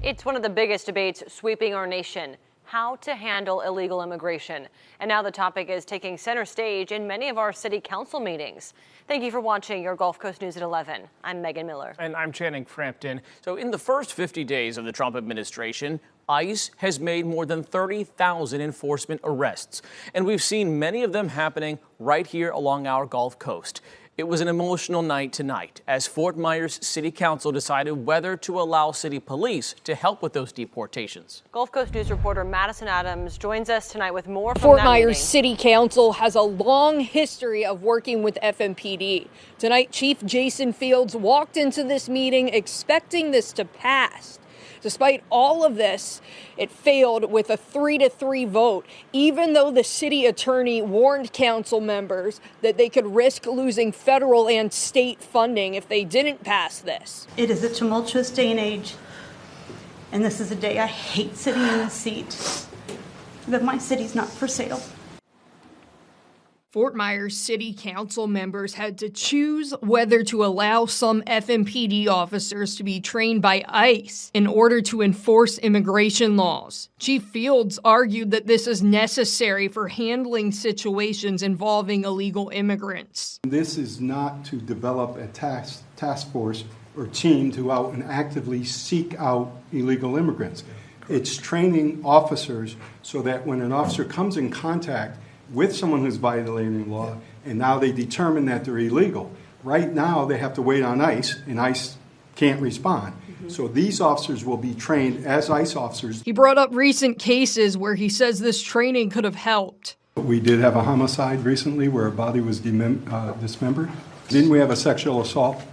It's one of the biggest debates sweeping our nation: how to handle illegal immigration. And now the topic is taking center stage in many of our city council meetings. Thank you for watching your Gulf Coast News at 11. I'm Megan Miller. And I'm Channing Frampton. So in the first 50 days of the Trump administration, ICE has made more than 30,000 enforcement arrests. And we've seen many of them happening right here along our Gulf Coast. It was an emotional night tonight as Fort Myers City Council decided whether to allow city police to help with those deportations. Gulf Coast News reporter Madison Adams joins us tonight with more from Fort that Myers meeting. City Council has a long history of working with FMPD. Tonight, Chief Jason Fields walked into this meeting expecting this to pass. Despite all of this, it failed with a 3-3 vote, even though the city attorney warned council members that they could risk losing federal and state funding if they didn't pass this. It is a tumultuous day and age, and this is a day I hate sitting in the seat, but my city's not for sale. Fort Myers City Council members had to choose whether to allow some FMPD officers to be trained by ICE in order to enforce immigration laws. Chief Fields argued that this is necessary for handling situations involving illegal immigrants. This is not to develop a task force or team to out and actively seek out illegal immigrants. It's training officers so that when an officer comes in contact with someone who's violating law, and now they determine that they're illegal. Right now, they have to wait on ICE, and ICE can't respond. So these officers will be trained as ICE officers. He brought up recent cases where he says this training could have helped. We did have a homicide recently where a body was dismembered. Didn't we have a sexual assault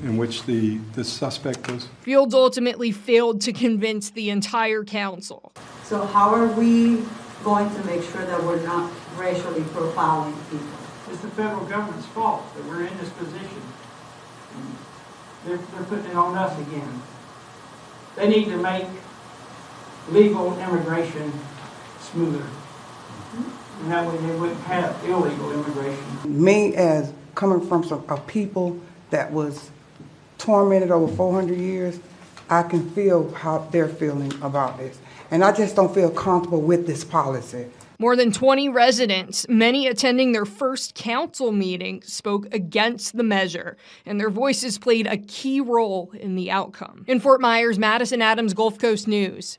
in which the suspect was? Fields ultimately failed to convince the entire council. So how are we going to make sure that we're not racially profiling people? It's the federal government's fault that we're in this position. They're putting it on us again. They need to make legal immigration smoother. And that way they wouldn't have illegal immigration. Me, as coming from a people that was tormented over 400 years, I can feel how they're feeling about this. And I just don't feel comfortable with this policy. More than 20 residents, many attending their first council meeting, spoke against the measure, and their voices played a key role in the outcome. In Fort Myers, Madison Adams, Gulf Coast News.